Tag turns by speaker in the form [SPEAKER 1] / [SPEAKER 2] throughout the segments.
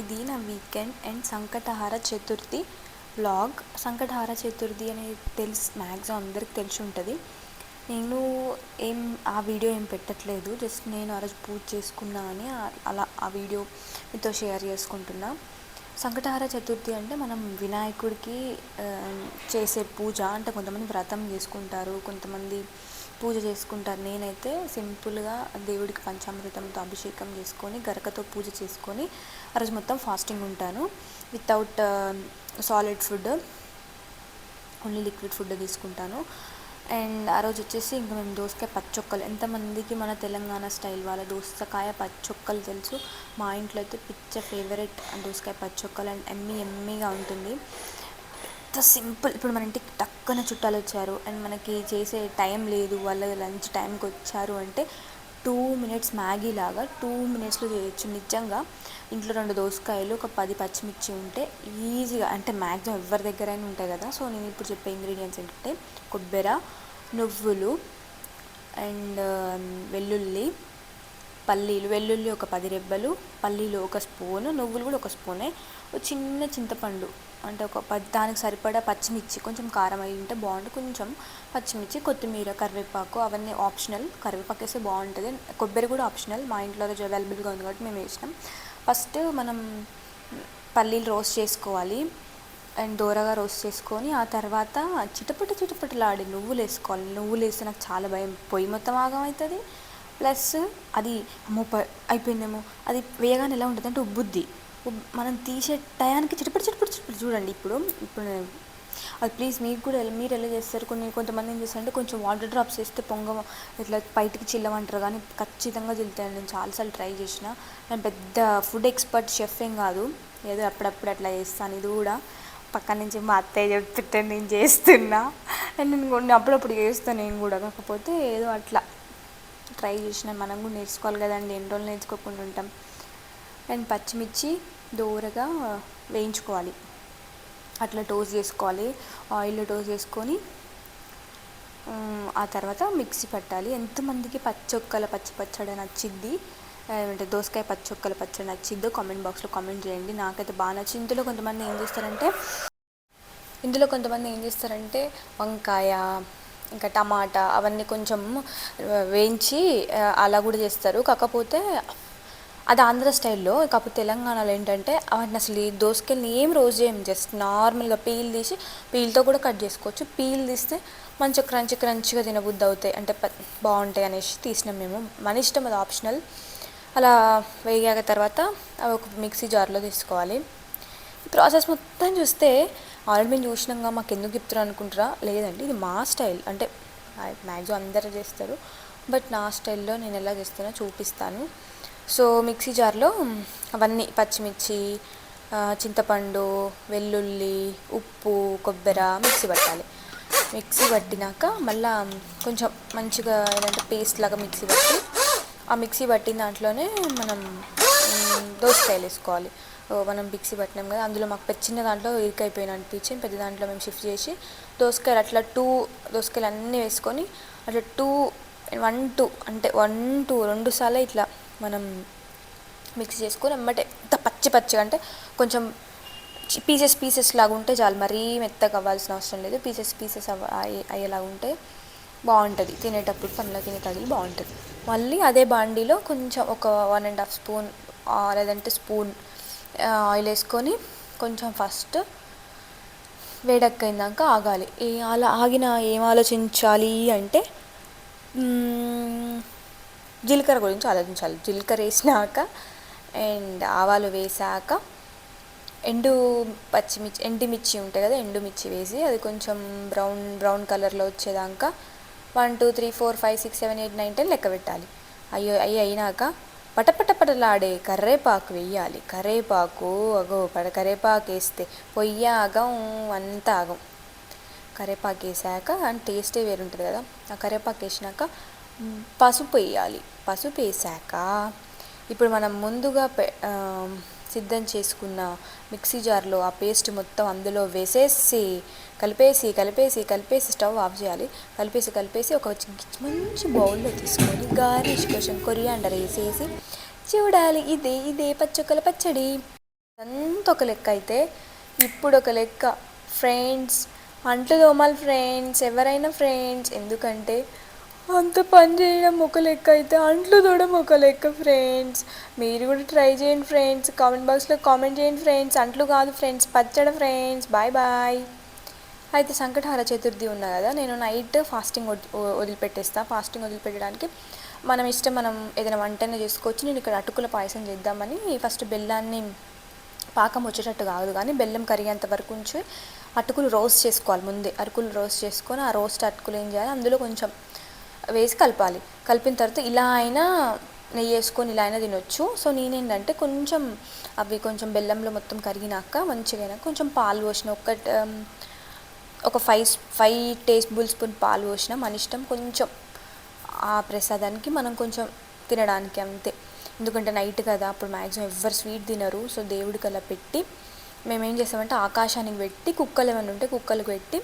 [SPEAKER 1] ఇది నా weekend and Sankatahara Chaturthi vlog. Sankatahara Chaturthi అనేది మ్యాక్సిమం అందరికి తెలిసి ఉంటుంది. నేను ఆ వీడియో ఏం పెట్టట్లేదు, జస్ట్ నేను ఆ రోజు పూజ చేసుకున్నా అని అలా ఆ వీడియో మీతో షేర్ చేసుకుంటున్నా. సంకటహార చతుర్థి అంటే మనం వినాయకుడికి చేసే పూజ. అంటే కొంతమంది వ్రతం చేసుకుంటారు, కొంతమంది పూజ చేసుకుంటారు. నేనైతే సింపుల్గా దేవుడికి పంచామృతంతో అభిషేకం చేసుకొని గరకతో పూజ చేసుకొని ఆ రోజు మొత్తం ఫాస్టింగ్ ఉంటాను. Without solid food, only liquid food తీసుకుంటాను. అండ్ ఆ రోజు వచ్చేసి ఇంకా మేము దోసకాయ పచ్చొక్కలు, ఎంతమందికి మన తెలంగాణ స్టైల్ వాళ్ళ దోసకాయ పచ్చొక్కలు తెలుసు. మా ఇంట్లో అయితే పిచ్చ ఫేవరెట్ దోసకాయ పచ్చొక్కలు. అండ్ ఎమ్మీగా ఉంటుంది. ఎంత సింపుల్. ఇప్పుడు మన ఇంటికి టక్కున చుట్టాలు వచ్చారు అండ్ మనకి చేసే టైం లేదు, వాళ్ళ లంచ్ టైంకి వచ్చారు అంటే 2 minutes మ్యాగీ లాగా 2 minutesలో చేయొచ్చు. నిజంగా ఇంట్లో 2 దోసకాయలు, ఒక 10 పచ్చిమిర్చి ఉంటే ఈజీగా, అంటే మ్యాక్సిమం ఎవరి దగ్గరైనా ఉంటాయి కదా. సో నేను ఇప్పుడు చెప్పే ఇంగ్రీడియంట్స్ ఏంటంటే కొబ్బరి, నువ్వులు అండ్ వెల్లుల్లి, పల్లీలు. వెల్లుల్లి ఒక 10 రెబ్బలు, పల్లీలు ఒక స్పూను, నువ్వులు కూడా ఒక స్పూనే, ఒక చిన్న చింతపండు, అంటే ఒక దానికి సరిపడా పచ్చిమిర్చి, కొంచెం కారం అయి ఉంటే బాగుంటుంది, కొంచెం పచ్చిమిర్చి, కొత్తిమీర, కరివేపాకు అవన్నీ ఆప్షనల్. కరివేపాకు వేస్తే బాగుంటుంది. కొబ్బరి కూడా ఆప్షనల్. మా ఇంట్లో రోజు అవైలబుల్గా ఉంది కాబట్టి మేము వేసినాం. ఫస్ట్ మనం పల్లీలు రోస్ట్ చేసుకోవాలి అండ్ దూరగా రోస్ట్ చేసుకొని ఆ తర్వాత చిటపటలాడి నువ్వులు వేసుకోవాలి. నువ్వులు వేస్తే నాకు చాలా భయం, పొయ్యి మొత్తం ఆగం అవుతుంది. ప్లస్ అది అయిపోయిందేమో, అది వేయగానే ఎలా ఉంటుంది అంటే ఉబ్బుద్ది. మనం తీసే టయానికి చిటపట చూడండి. ఇప్పుడు అది ప్లీజ్ మీరు ఎలా చేస్తారు? కొంతమంది ఏం చేస్తారంటే కొంచెం వాటర్ డ్రాప్స్ వేస్తే ఇట్లా బయటికి చిల్లమంటారు, కానీ ఖచ్చితంగా చిల్లుతాను. నేను చాలాసార్లు ట్రై చేసిన. నేను పెద్ద ఫుడ్ ఎక్స్పర్ట్ షెఫ్ ఏం కాదు, ఏదో అప్పుడప్పుడు అట్లా చేస్తాను. ఇది కూడా పక్కన నుంచి మా అత్తయ్య చెప్తుంటే నేను చేస్తున్నా. అండ్ నేను అప్పుడప్పుడు చేస్తాను నేను కూడా, కాకపోతే ఏదో అట్లా ట్రై చేసిన. మనం కూడా నేర్చుకోవాలి కదండి, ఎన్ని రోజులు నేర్చుకోకుండా ఉంటాం. అండ్ పచ్చిమిర్చి దూరగా వేయించుకోవాలి, అట్లా టోస్ట్ చేసుకోవాలి. ఆయిల్లో టోస్ట్ చేసుకొని ఆ తర్వాత మిక్సీ పట్టాలి. ఎంతమందికి పచ్చడి నచ్చిద్ది, అంటే దోసకాయ పచ్చొక్కల పచ్చడి నచ్చిద్దో కామెంట్ బాక్స్లో కామెంట్ చేయండి. నాకైతే బాగా నచ్చింది. ఇందులో కొంతమంది ఏం చేస్తారంటే వంకాయ ఇంకా టమాటా అవన్నీ కొంచెం వేయించి అలా కూడా చేస్తారు. కాకపోతే అది ఆంధ్ర స్టైల్లో. కాకపోతే తెలంగాణలో ఏంటంటే అవన్నీ అసలు ఈ దోసకాయని ఏం రోస్ట్ చేయం, జస్ట్ నార్మల్గా పీల్ తీసి, పీల్తో కూడా కట్ చేసుకోవచ్చు. పీల్ తీస్తే మంచిగా క్రంచిగా తినబుద్ధి అవుతాయి, అంటే బాగుంటాయి అనేసి తీసినాం మేము. మన ఇష్టం, అది ఆప్షనల్. అలా వేగాక తర్వాత అవి ఒక మిక్సీ జార్లో తీసుకోవాలి. ఈ ప్రాసెస్ మొత్తం చూస్తే ఆల్రెడీ మేము చూసినాక మాకు ఎందుకు చెప్తారు అనుకుంటారా? లేదండి, ఇది మా స్టైల్. అంటే మ్యాక్సిమం అందరూ చేస్తారు, బట్ నా స్టైల్లో నేను ఎలా చేస్తానో చూపిస్తాను. సో మిక్సీ జార్లో అవన్నీ పచ్చిమిర్చి, చింతపండు, వెల్లుల్లి, ఉప్పు, కొబ్బరి మిక్సీ పట్టాలి. మిక్సీ పట్టినాక మళ్ళీ కొంచెం మంచిగా ఏంటంటే పేస్ట్ లాగా మిక్సీ పట్టి, ఆ మిక్సీ పట్టిన దాంట్లోనే మనం దోసకాయలు వేసుకోవాలి. మనం మిక్సీ పట్టినాం కదా, అందులో మాకు చిన్న దాంట్లో ఇరుకైపోయిన అనిపించింది, పెద్ద దాంట్లో మేము షిఫ్ట్ చేసి దోసకాయలు అట్లా 2 దోసకాయలు అన్నీ వేసుకొని అట్లా 2 సార్లు ఇట్లా మనం మిక్స్ చేసుకొని ఎమ్మటే ఎంత పచ్చిగా అంటే కొంచెం పీసెస్ లాగా ఉంటే చాలు, మరీ మెత్తగా అవ్వాల్సిన అవసరం లేదు. పీసెస్ అయ్యేలాగా ఉంటే బాగుంటుంది, తినేటప్పుడు పండ్లకి తగిలి బాగుంటుంది. మళ్ళీ అదే బాండీలో కొంచెం ఒక 1.5 స్పూన్ లేదంటే స్పూన్ ఆయిల్ వేసుకొని కొంచెం ఫస్ట్ వేడెక్కినాక ఆగాలి. ఏం ఆలోచించాలి అంటే జీలకర్ర గురించి ఆలోచించాలి. జీలకర్ర వేసినాక అండ్ ఆవాలు వేసాక ఎండుమిర్చి ఉంటాయి కదా, ఎండుమిర్చి వేసి అది కొంచెం బ్రౌన్ కలర్లో వచ్చేదాకా 1 2 3 4 5 6 7 8 9 10 లెక్క పెట్టాలి. అయినాక పటపటలాడే కరివేపాకు వేయాలి. కరివేపాకు వేస్తే పొయ్యి ఆగం, అంతా ఆగం. కరివేపాకు వేసాక అండ్ టేస్టే వేరుంటుంది కదా. ఆ కరివేపాకు వేసినాక పసుపు వేయాలి. పసుపు వేసాక ఇప్పుడు మనం ముందుగా సిద్ధం చేసుకున్న మిక్సీ జార్లో ఆ పేస్ట్ మొత్తం అందులో వేసేసి కలిపేసి స్టవ్ ఆఫ్ చేయాలి. కలిపేసి ఒక మంచి బౌల్లో తీసుకొని గార్నిష్ కోసం కొరియాండర్ వేసేసి చూడాలి. ఇదే పచ్చొక్కల పచ్చడి. అంత ఒక లెక్క అయితే ఇప్పుడు ఒక లెక్క ఫ్రెండ్స్, అంట్లు తోమాలి ఫ్రెండ్స్, ఎవరైనా ఫ్రెండ్స్. ఎందుకంటే అంత పని చేయడం ఒక లెక్క అయితే అంట్లు తోడడం ఒక లెక్క ఫ్రెండ్స్. మీరు కూడా ట్రై చేయండి ఫ్రెండ్స్. కామెంట్ బాక్స్లో కామెంట్ చేయండి ఫ్రెండ్స్. అంట్లు కాదు ఫ్రెండ్స్, పచ్చడి ఫ్రెండ్స్. Bye bye. అయితే సంకటహార చతుర్థి ఉన్నా కదా, నేను నైట్ ఫాస్టింగ్ వదిలిపెట్టేస్తా. ఫాస్టింగ్ వదిలిపెట్టడానికి మనం ఇష్టం, మనం ఏదైనా వంటనే చేసుకోవచ్చు. నేను ఇక్కడ అటుకుల పాయసం చేద్దామని ఫస్ట్ బెల్లాన్ని పాకం వచ్చేటట్టు కాదు కానీ బెల్లం కరిగేంత వరకు ఉంచి అటుకులు రోస్ట్ చేసుకోవాలి. ముందే అటుకులు రోస్ట్ చేసుకొని ఆ రోస్ట్ అటుకులు ఏం చేయాలి, అందులో కొంచెం వేసి కలపాలి. కలిపిన తర్వాత ఇలా అయినా నెయ్యి వేసుకొని ఇలా అయినా తినొచ్చు. సో నేనేంటంటే కొంచెం అవి కొంచెం బెల్లంలో మొత్తం కరిగినాక మంచిగా కొంచెం పాలు పోసిన ఒక 5 టేబుల్ స్పూన్ పాలు పోసిన, మన ఇష్టం. కొంచెం ఆ ప్రసాదానికి మనం కొంచెం తినడానికి అంతే. ఎందుకంటే నైట్ కదా, అప్పుడు మ్యాక్సిమం ఎవ్వరు స్వీట్ తినరు. సో దేవుడికి అలా పెట్టి మేమేం చేస్తామంటే ఆకాశానికి పెట్టి, కుక్కలు ఏమైనా ఉంటే కుక్కలకు పెట్టి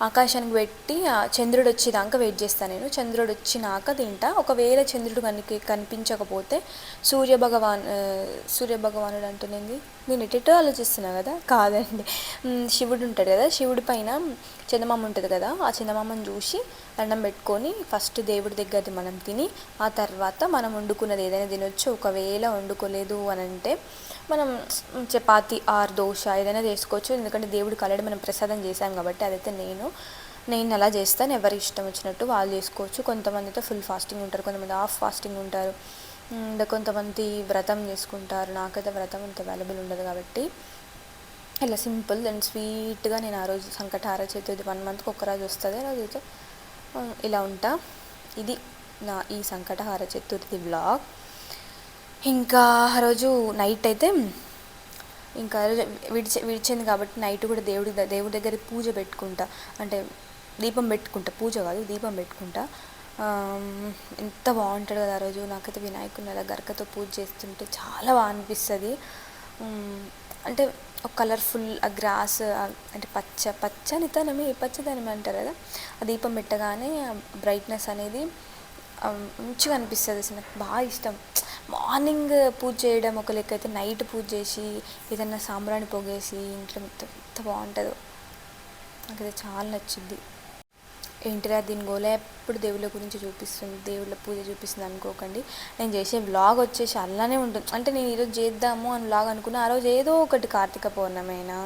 [SPEAKER 1] ఆకాశానికి పెట్టి చంద్రుడు వచ్చేదాకా వెయిట్ చేస్తాను నేను. చంద్రుడు వచ్చినాక తింటా. ఒకవేళ చంద్రుడు కనిపించకపోతే సూర్యభగవానుడు అంటునేది, నేను ఎటెటో ఆలోచిస్తున్నా కదా, కాదండి, శివుడు ఉంటాడు కదా, శివుడి పైన చందమామ ఉంటుంది కదా, ఆ చందమామను చూసి దండం పెట్టుకొని ఫస్ట్ దేవుడి దగ్గరది మనం తిని ఆ తర్వాత మనం వండుకున్నది ఏదైనా తినొచ్చు. ఒకవేళ వండుకోలేదు అని అంటే మనం చపాతి ఆర్ దోశ ఏదైనా చేసుకోవచ్చు. ఎందుకంటే దేవుడికి ఆల్రెడీ మనం ప్రసాదం చేసాం కాబట్టి. అదైతే నేను అలా చేస్తాను. ఎవరి ఇష్టం వచ్చినట్టు వాళ్ళు చేసుకోవచ్చు. కొంతమంది అయితే ఫుల్ ఫాస్టింగ్ ఉంటారు, కొంతమంది హాఫ్ ఫాస్టింగ్ ఉంటారు, కొంతమంది వ్రతం చేసుకుంటారు. నాకైతే వ్రతం అంత అవైలబుల్ ఉండదు కాబట్టి ఇలా సింపుల్ అండ్ స్వీట్గా నేను ఆ రోజు సంకటహార చతుర్థి 1 మంత్కి ఒక్కరోజు వస్తుంది, ఆ రోజు ఇలా ఉంటా. ఇది నా ఈ సంకటహార చతుర్థి వ్లాగ్. ఇంకా ఆ రోజు నైట్ అయితే ఇంకా విడిచింది కాబట్టి నైట్ కూడా దేవుడి దగ్గర పూజ పెట్టుకుంటా, అంటే దీపం పెట్టుకుంటా, పూజ కాదు దీపం పెట్టుకుంటా. ఎంత బాగుంటుంది కదా ఆ రోజు. నాకైతే వినాయకుని అలా గరకతో పూజ చేస్తుంటే చాలా బాగా అనిపిస్తుంది. అంటే ఒక కలర్ఫుల్ ఆ గ్రాస్, అంటే పచ్చదనం అంటారు కదా, ఆ దీపం పెట్టగానే బ్రైట్నెస్ అనేది మంచిగా అనిపిస్తుంది. అసలు నాకు బాగా ఇష్టం. మార్నింగ్ పూజ చేయడం ఒక లెక్క అయితే నైట్ పూజ చేసి ఏదన్నా సాంబ్రాణి పొగేసి ఇంట్లో ఎంత బాగుంటుందో, నాకైతే చాలా నచ్చింది. ఏంటిరా దీని గోల ఎప్పుడు దేవుళ్ళ గురించి చూపిస్తుంది, దేవుళ్ళ పూజ చూపిస్తుంది అనుకోకండి. నేను చేసే వ్లాగ్ వచ్చేసి అలానే ఉంటుంది. అంటే నేను ఈరోజు చేద్దాము అని వ్లాగ్ అనుకున్నా, ఆ రోజు ఏదో ఒకటి కార్తీక పౌర్ణమైనా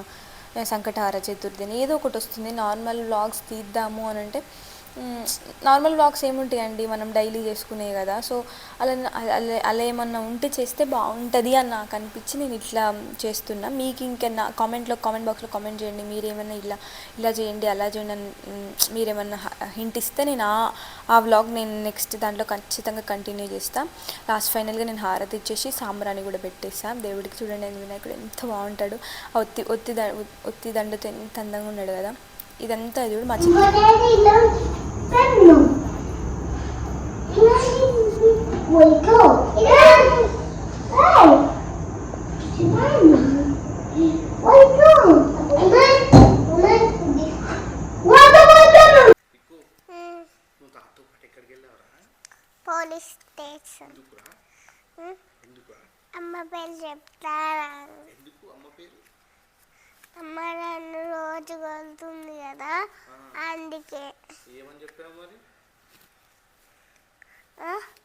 [SPEAKER 1] సంకటహార చతుర్థి అని ఏదో ఒకటి వస్తుంది. నార్మల్ వ్లాగ్స్ తీద్దాము అని అంటే నార్మల్ వ్లాగ్స్ ఏముంటాయండి, మనం డైలీ చేసుకునే కదా. సో అలా ఏమన్నా ఉంటే చేస్తే బాగుంటుంది అని నాకు అనిపించి నేను ఇట్లా చేస్తున్నా. మీకు ఇంకన్నా కామెంట్ బాక్స్లో కామెంట్ చేయండి, మీరేమన్నా ఇలా చేయండి అలా చేయండి అని మీరేమన్నా హింట్ ఇస్తే నేను ఆ వ్లాగ్ నేను నెక్స్ట్ దాంట్లో ఖచ్చితంగా కంటిన్యూ చేస్తాను. లాస్ట్ ఫైనల్గా నేను హారతి ఇచ్చేసి సాంబ్రాణి కూడా పెట్టేస్తాను దేవుడికి. చూడండి వినాయకుడు ఎంత బాగుంటాడు, ఒత్తి దండతో ఎంత అందంగా ఉన్నాడు కదా. ఇదంతా ఇది కూడా మా
[SPEAKER 2] పోలీస్ స్టేషన్. అమ్మ పేరు చెప్తారా? అమ్మ నన్ను రోజు కొలుతుంది కదా, అందుకే.
[SPEAKER 3] ఏమని చెప్పావు మరి?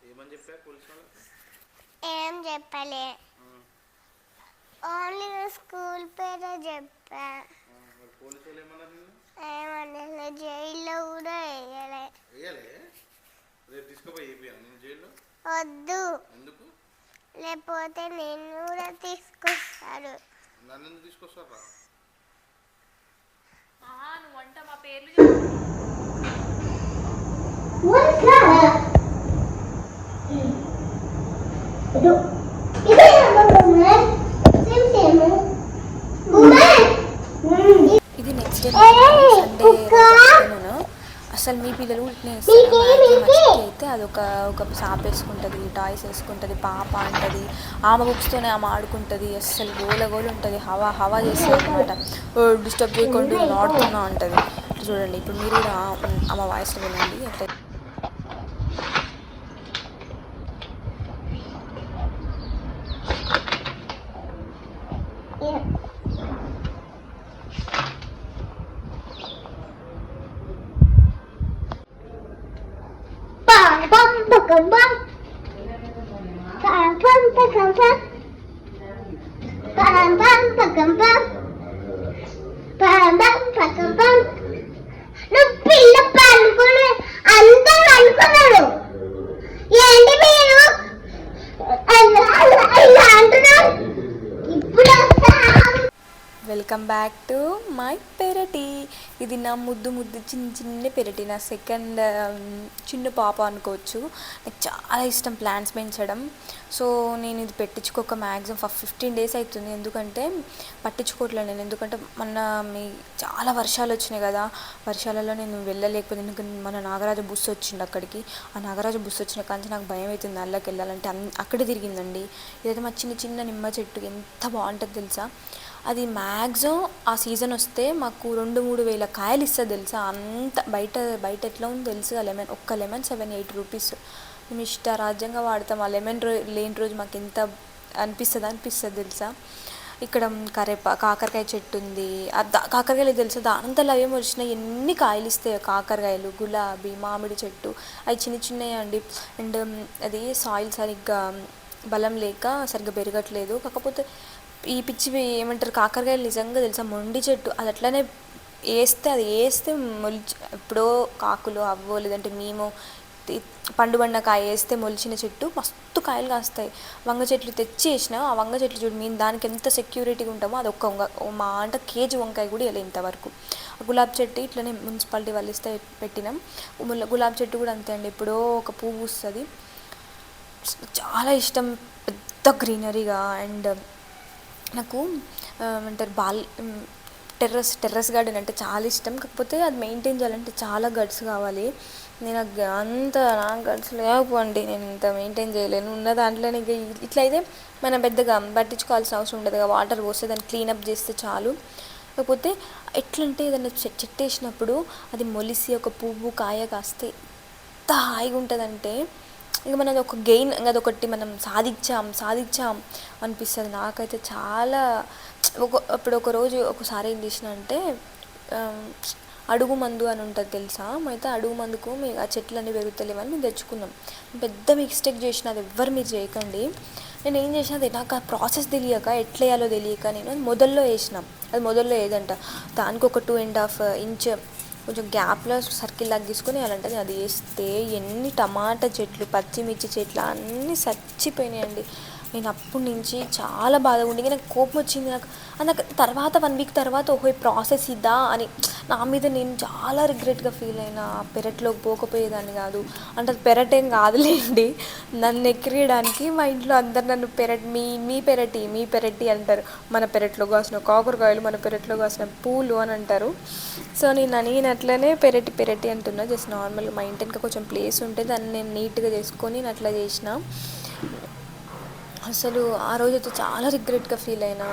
[SPEAKER 3] ఏమని చెప్పా పోలీసు వాళ్ళకి?
[SPEAKER 2] ఏం చెప్పలే, ఓన్లీ స్కూల్ పేరే చెప్పా.
[SPEAKER 3] పోలీసు వాళ్ళు ఏమన్నారు?
[SPEAKER 2] ఏమన్నా జైల్లో కూడా వేయలే.
[SPEAKER 3] రేపు తీసుకుపోయి ఏపీఎం నేను జైల్లో?
[SPEAKER 2] వద్దు.
[SPEAKER 3] ఎందుకు?
[SPEAKER 2] లేకపోతే నేను కూడా తీసుకొస్తాను.
[SPEAKER 3] నన్ను ఎందుకు తీసుకొస్తారా?
[SPEAKER 1] నువ్వు అంట మా పేర్లు ఇది నెక్స్ట్ డే సండే ఆఫ్టర్నూన్. అసలు మీ పిల్లలు అయితే అదొక సాప్ వేసుకుంటుంది, టాయ్స్ వేసుకుంటుంది, పాప అంటుంది, ఆమె బుక్స్తోనే ఆమె ఆడుకుంటుంది. అసలు గోల ఉంటుంది, హవా చేస్తుంది అనమాట. డిస్టర్బ్ చేయకుండా నేను ఆడుతున్నా ఉంటుంది. చూడండి ఇప్పుడు మీరు కూడా ఆమె వాయిస్లో వినండి ఎట్లా.
[SPEAKER 2] Bam bam bakam bam. Bam bam bakam bam. Bam bam bakam bam. Bam bam bakam bam. నువ్వు పిల్ల పనుకునే అందరూ అనుకున్నారు ఏంటి మీరు ఇలా అంటున్నారు ఇప్పుడు
[SPEAKER 1] వెల్కమ్ బ్యాక్ టు మై పెరటి. ఇది నా ముద్దు చిన్న పెరటి, నా సెకండ్ చిన్న పాప అనుకోవచ్చు. నాకు చాలా ఇష్టం ప్లాంట్స్ పెంచడం. సో నేను ఇది పెట్టించుకోక మ్యాక్సిమం 15 days అవుతుంది. ఎందుకంటే పట్టించుకోవట్లేదు నేను, ఎందుకంటే మీ చాలా వర్షాలు వచ్చినాయి కదా, వర్షాలలో నేను వెళ్ళలేకపోయింది. ఎందుకంటే మన నాగరాజ బుస్సు వచ్చింది అక్కడికి. ఆ నాగరాజ బుస్సు వచ్చిన కానీ నాకు భయం అవుతుంది అల్లకి వెళ్ళాలంటే. అక్కడే తిరిగిందండి. ఇదైతే మా చిన్న నిమ్మ చెట్టు ఎంత బాగుంటుంది తెలుసా. అది మ్యాక్సిమం ఆ సీజన్ వస్తే మాకు 2-3 వేల కాయలు ఇస్తుంది తెలుసా. అంత బయట ఎట్లా ఉందో తెలుసు. ఒక్క లెమన్ 7-8 రూపీస్. మేము ఇష్టారాజ్యంగా వాడతాం. ఆ లెమన్ లేని రోజు మాకు ఎంత అనిపిస్తుంది తెలుసా. ఇక్కడ కాకరకాయ చెట్టు ఉంది. కాకరకాయలు తెలుసా, దానంతలో అవేమో వచ్చినాయి. ఎన్ని కాయలు ఇస్తాయో కాకరకాయలు. గులాబీ, మామిడి చెట్టు అవి చిన్నవి అండి. అండ్ అది సాయిల్ సరిగ్గా బలం లేక సరిగ్గా పెరగట్లేదు. కాకపోతే ఈ పిచ్చివి ఏమంటారు కాకరకాయలు నిజంగా తెలుసా మొండి చెట్టు. అది అట్లనే వేస్తే మొలిచి ఎప్పుడో కాకులు అవ్వో లేదంటే మేము పండుబండ కాయ వేస్తే మొలిచిన చెట్టు మస్తు కాయలు కాస్తాయి. వంగ చెట్లు తెచ్చి వేసిన ఆ వంగ చెట్లు చూడు, మేము దానికి ఎంత సెక్యూరిటీగా ఉంటామో అది మా అంటే కేజీ వంకాయ కూడా వెళ్ళే ఇంతవరకు. గులాబీ చెట్టు ఇట్లనే మున్సిపాలిటీ వాళ్ళు ఇస్తే పెట్టినాం. గులాబీ చెట్టు కూడా అంతే అండి, ఎప్పుడో ఒక పువ్వు వస్తుంది. చాలా ఇష్టం పెద్ద గ్రీనరీగా. అండ్ నాకు ఏమంటారు టెర్రస్ గార్డెన్ అంటే చాలా ఇష్టం. కాకపోతే అది మెయింటైన్ చేయాలంటే చాలా గట్స్ కావాలి. నేను నా గట్స్ లేకపోండి, నేను ఇంత మెయింటైన్ చేయలేను. ఉన్న దాంట్లోనే ఇట్లయితే మనం పెద్దగా పట్టించుకోవాల్సిన అవసరం ఉండదు. వాటర్ పోస్తే దాన్ని క్లీనప్ చేస్తే చాలు. కాకపోతే ఎట్లంటే ఏదైనా చెట్టు వేసినప్పుడు అది మొలిసి ఒక పువ్వు కాయ కాస్తే ఎంత హాయిగా ఉంటుందంటే ఇక మనది ఒక గెయిన్, అదొకటి మనం సాధించాం అనిపిస్తుంది. నాకైతే చాలా ఇప్పుడు ఒకసారి ఏం చేసిన అంటే అడుగు మందు అని ఉంటుంది తెలుసా. అయితే అడుగు మందుకు మీకు ఆ చెట్లన్నీ పెరుగుతలేవని మేము తెచ్చుకున్నాం. పెద్ద మిస్టేక్ చేసిన, అది ఎవ్వరు మీరు చేయకండి. నేను ఏం చేసిన, అది నాకు ఆ ప్రాసెస్ తెలియక ఎట్లా వేయాలో తెలియక నేను అది మొదల్లో వేసినాం. అది మొదల్లో ఏదంట దానికి ఒక 2.5 inch కొంచెం గ్యాప్లో సర్కిల్ లాగా తీసుకొని వేయాలంటే అది వేస్తే ఎన్ని టమాటా చెట్లు, పచ్చిమిర్చి చెట్లు అన్నీ చచ్చిపోయినాయండి. నేను అప్పటి నుంచి చాలా బాధగా ఉండి నాకు కోపం వచ్చింది. నాకు తర్వాత 1 week తర్వాత ఓహో ప్రాసెస్ ఇదా అని నా మీద నేను చాలా రిగ్రెట్గా ఫీల్ అయినా. పెరట్లోకి పోకపోయేదాన్ని కాదు. అంటే అది పెరటేం కాదులేండి, నన్ను ఎక్కిరియడానికి మా ఇంట్లో అందరు నన్ను మీ పెరటి అంటారు. మన పెరట్లో కాసిన కాకరకాయలు, మన పెరట్లో కాసిన పూలు అని అంటారు. సో నేను అట్లనే పెరటి అంటున్నా. జస్ట్ నార్మల్గా మా ఇంటి ఇంకా కొంచెం ప్లేస్ ఉంటే దాన్ని నేను నీట్గా చేసుకొని నేను అట్లా చేసిన. అసలు ఆ రోజైతే చాలా రిగ్రెట్గా ఫీల్ అయినా.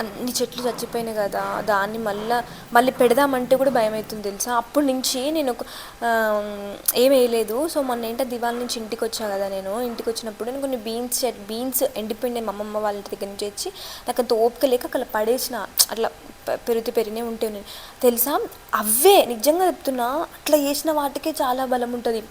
[SPEAKER 1] అన్ని చెట్లు చచ్చిపోయినాయి కదా, దాన్ని మళ్ళీ పెడదామంటే కూడా భయం అవుతుంది తెలుసా. అప్పటి నుంచి నేను ఏం వేయలేదు. సో మొన్న ఏంటో దివాళి నుంచి ఇంటికి వచ్చా కదా, నేను ఇంటికి వచ్చినప్పుడు నేను కొన్ని బీన్స్ ఎండిపోయినాయి మా అమ్మమ్మ వాళ్ళ దగ్గర నుంచి వచ్చి నాకు అంత ఓపిక లేక అక్కడ పడేసిన. అట్లా పెరిగినే ఉంటే నేను తెలుసా, అవే నిజంగా చెప్తున్నా, అట్లా చేసిన వాటికే చాలా బలం ఉంటుంది.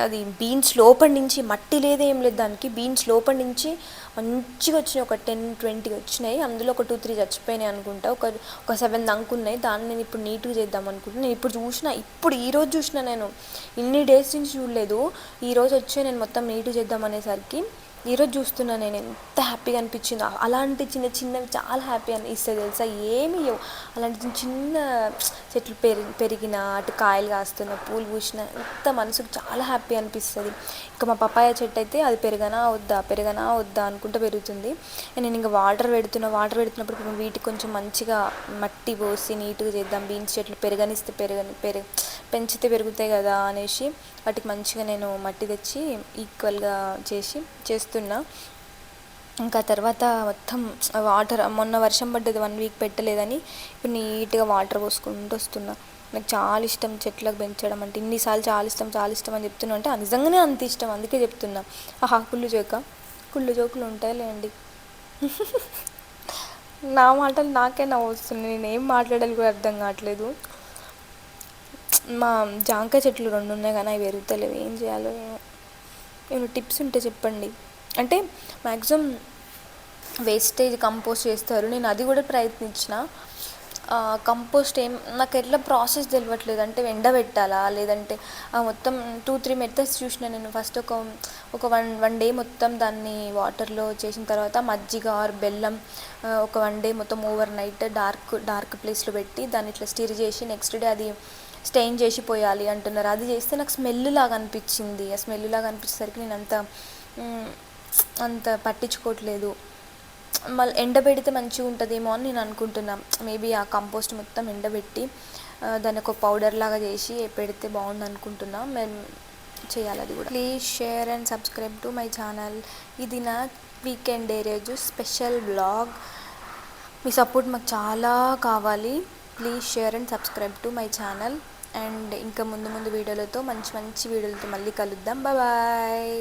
[SPEAKER 1] అది బీన్స్ లోపల నుంచి మట్టి లేదేం లేదు దానికి. బీన్స్ లోపల నుంచి మంచిగా వచ్చినాయి, ఒక 10-20 వచ్చినాయి. అందులో ఒక 2-3 చచ్చిపోయినాయి అనుకుంటా. ఒక 7 అనుకున్నాయి. దాన్ని నేను ఇప్పుడు నీట్గా చేద్దాం అనుకుంటున్నాను. నేను ఇప్పుడు ఈరోజు చూసిన, నేను ఇన్ని డేస్ నుంచి చూడలేదు. ఈరోజు వచ్చి నేను మొత్తం నీట్గా చేద్దాం అనేసరికి ఈరోజు చూస్తున్నా నేను, ఎంత హ్యాపీగా అనిపించిందో. అలాంటి చిన్నవి చాలా హ్యాపీ అనిపిస్తుంది తెలుసా. ఏమి అలాంటి చిన్న చెట్లు పెరిగిన, అటు కాయలు కాస్తున్న, పూలు పూసిన, ఎంత మనసుకు చాలా హ్యాపీ అనిపిస్తుంది. ఇంకా మా పపాయ చెట్టు అయితే అది పెరగనా వద్దా అనుకుంటూ పెరుగుతుంది. నేను ఇంకా వాటర్ పెడుతున్నప్పుడు వీటికి కొంచెం మంచిగా మట్టి పోసి నీట్గా చేద్దాం, బీన్స్ చెట్లు పెంచితే పెరుగుతాయి కదా అనేసి వాటికి మంచిగా నేను మట్టి తెచ్చి ఈక్వల్గా చేస్తున్నా. ఇంకా తర్వాత మొత్తం వాటర్, మొన్న వర్షం పడ్డది 1 week పెట్టలేదని ఇప్పుడు నీట్గా వాటర్ పోసుకుంటూ వస్తున్నా. నాకు చాలా ఇష్టం చెట్లకు పెంచడం అంటే. ఇన్నిసార్లు చాలా ఇష్టం అని చెప్తున్నా అంటే నిజంగానే అంత ఇష్టం, అందుకే చెప్తున్నా. కుళ్ళు జోకులు ఉంటాయిలేండి. నా మాటలు నాకే నవ్వు వస్తుంది, నేను ఏం మాట్లాడాలి కూడా అర్థం కావట్లేదు. మా జాంకాయ చెట్లు 2 ఉన్నాయి కానీ అవి పెరుగుతలేవు, ఏం చేయాలో ఏమో. ఏమైనా టిప్స్ ఉంటే చెప్పండి. అంటే మ్యాక్సిమం వేస్టేజ్ కంపోస్ట్ చేస్తారు, నేను అది కూడా ప్రయత్నించిన. కంపోస్ట్ నాకు ఎట్లా ప్రాసెస్ తెలియట్లేదు. అంటే ఎండబెట్టాలా లేదంటే మొత్తం 2-3 మెథడ్స్ చూసిన నేను. ఫస్ట్ ఒక వన్ డే మొత్తం దాన్ని వాటర్లో చేసిన తర్వాత మజ్జిగ ఆర్ బెల్లం ఒక 1 డే మొత్తం ఓవర్ నైట్ డార్క్ ప్లేస్లో పెట్టి దాన్ని ఇట్లా స్టిర్ చేసి నెక్స్ట్ డే అది స్టెయిన్ చేసి పోయాలి అంటున్నారు. అది చేస్తే నాకు స్మెల్ లాగా అనిపించింది. ఆ స్మెల్ లాగా అనిపించేసరికి నేను అంత పట్టించుకోవట్లేదు. మళ్ళీ ఎండబెడితే మంచిగా ఉంటుందేమో అని నేను అనుకుంటున్నాను. మేబీ ఆ కంపోస్ట్ మొత్తం ఎండబెట్టి దాన్ని ఒక పౌడర్ లాగా చేసి పెడితే బాగుంది అనుకుంటున్నా. మేము చేయాలి అది కూడా. Please share and subscribe to my channel. ఇది నా వీకెండ్ డే రోజు స్పెషల్ వ్లాగ్. మీ సపోర్ట్ మాకు చాలా కావాలి. Please share and subscribe to my channel. And ఇంకా ముందు వీడియోలతో మంచి వీడియోలతో మళ్ళీ కలుద్దాం. బాయ్.